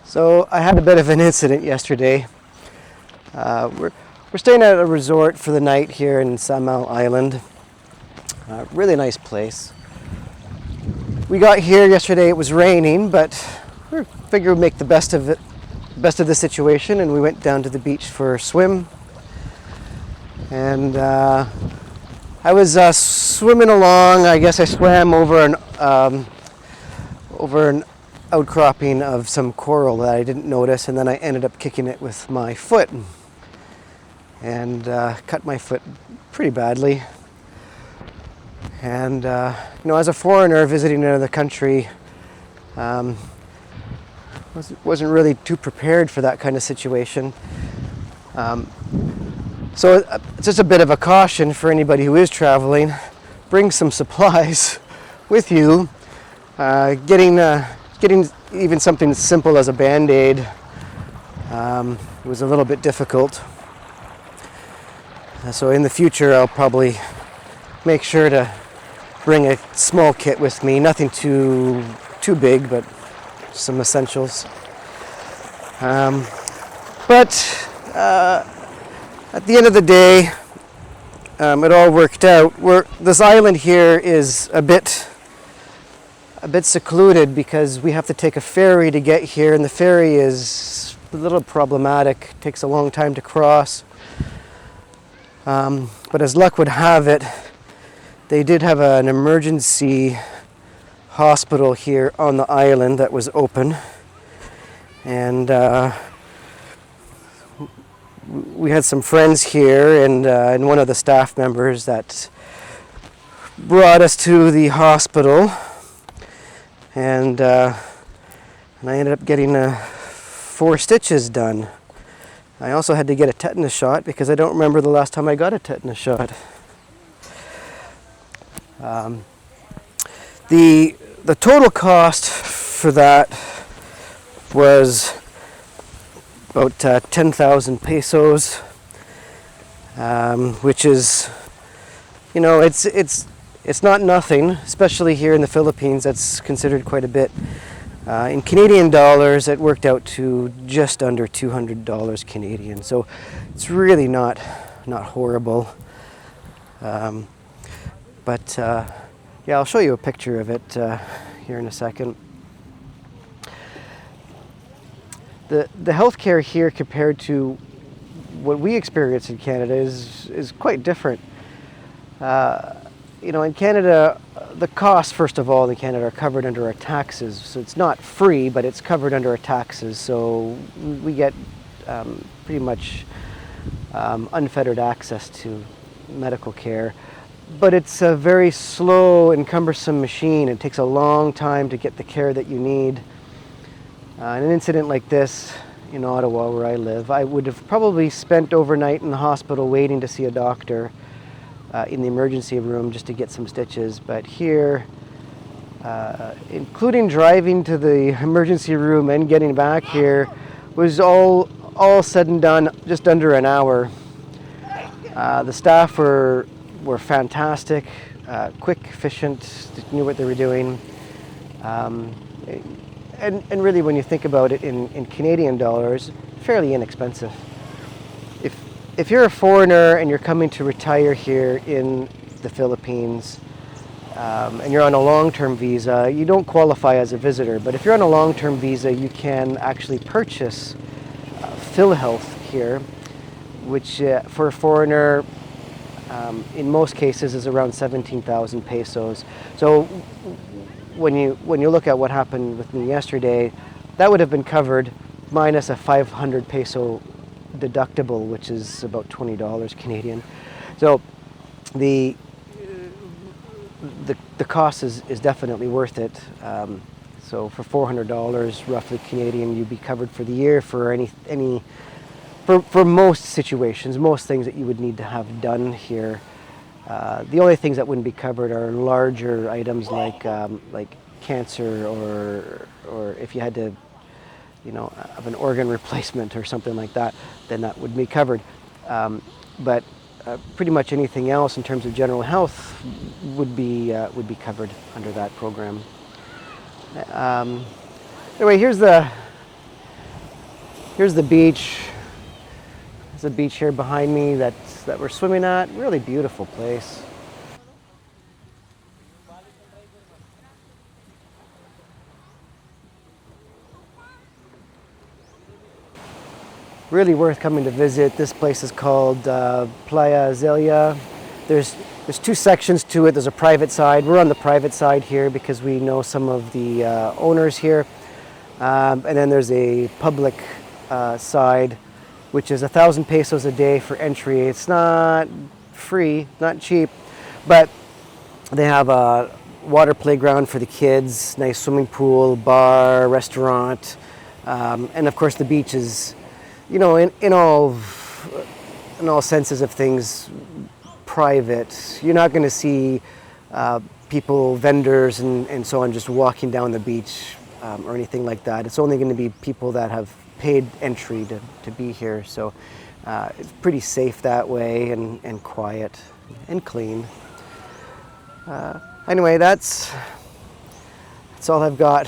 So I had a bit of an incident yesterday. We're staying at a resort for the night here in Samal Island. Really nice place. We got here yesterday, it was raining, but we figured we'd make the best of the situation, and we went down to the beach for a swim. And I was swimming along. I guess I swam over an outcropping of some coral that I didn't notice, and then I ended up kicking it with my foot and cut my foot pretty badly. And as a foreigner visiting another country, wasn't really too prepared for that kind of situation. So it's just a bit of a caution for anybody who is traveling. Bring some supplies with you. Getting even something as simple as a Band-Aid was a little bit difficult. So in the future, I'll probably make sure to bring a small kit with me. Nothing too big, but some essentials. But at the end of the day, it all worked out. This island here is a bit secluded because we have to take a ferry to get here, and the ferry is a little problematic. It takes a long time to cross. But as luck would have it, they did have an emergency hospital here on the island that was open, and we had some friends here, and one of the staff members that brought us to the hospital. And I ended up getting 4 stitches done. I also had to get a tetanus shot because I don't remember the last time I got a tetanus shot. The total cost for that was about 10,000 pesos, which is, it's not nothing, especially here in the Philippines. That's considered quite a bit. In Canadian dollars, it worked out to just under $200 Canadian. So it's really not horrible. But I'll show you a picture of it here in a second. The healthcare here compared to what we experience in Canada is quite different. In Canada, the costs, first of all, in Canada are covered under our taxes. So it's not free, but it's covered under our taxes. So we get pretty much unfettered access to medical care. But it's a very slow and cumbersome machine. It takes a long time to get the care that you need. An incident like this in Ottawa, where I live, I would have probably spent overnight in the hospital waiting to see a doctor in the emergency room just to get some stitches. But here, including driving to the emergency room and getting back here, was all said and done just under an hour. The staff were fantastic, quick, efficient, knew what they were doing. And really, when you think about it in Canadian dollars, fairly inexpensive. If you're a foreigner and you're coming to retire here in the Philippines, and you're on a long-term visa, you don't qualify as a visitor. But if you're on a long-term visa, you can actually purchase PhilHealth here, which for a foreigner, in most cases, is around 17,000 pesos. So when you look at what happened with me yesterday, that would have been covered minus a 500 peso deductible, which is about $20 Canadian. So the cost is definitely worth it. So for $400 roughly Canadian, you'd be covered for the year for for most situations, most things that you would need to have done here. The only things that wouldn't be covered are larger items like cancer, or if you had to of an organ replacement or something like that, then that would be covered. But pretty much anything else in terms of general health would be covered under that program. Anyway, here's the Here's the beach. There's a beach here behind me that we're swimming at. Really beautiful place. Really worth coming to visit. This place is called Playa Azalea. There's two sections to it. There's a private side. We're on the private side here because we know some of the owners here. And then there's a public side, which is 1,000 pesos a day for entry. It's not free, not cheap, but they have a water playground for the kids, nice swimming pool, bar, restaurant, and of course the beach is, you know, in all senses of things, private. You're not going to see people, vendors, and so on, just walking down the beach or anything like that. It's only going to be people that have paid entry to be here. So it's pretty safe that way, and quiet and clean. Anyway, that's all I've got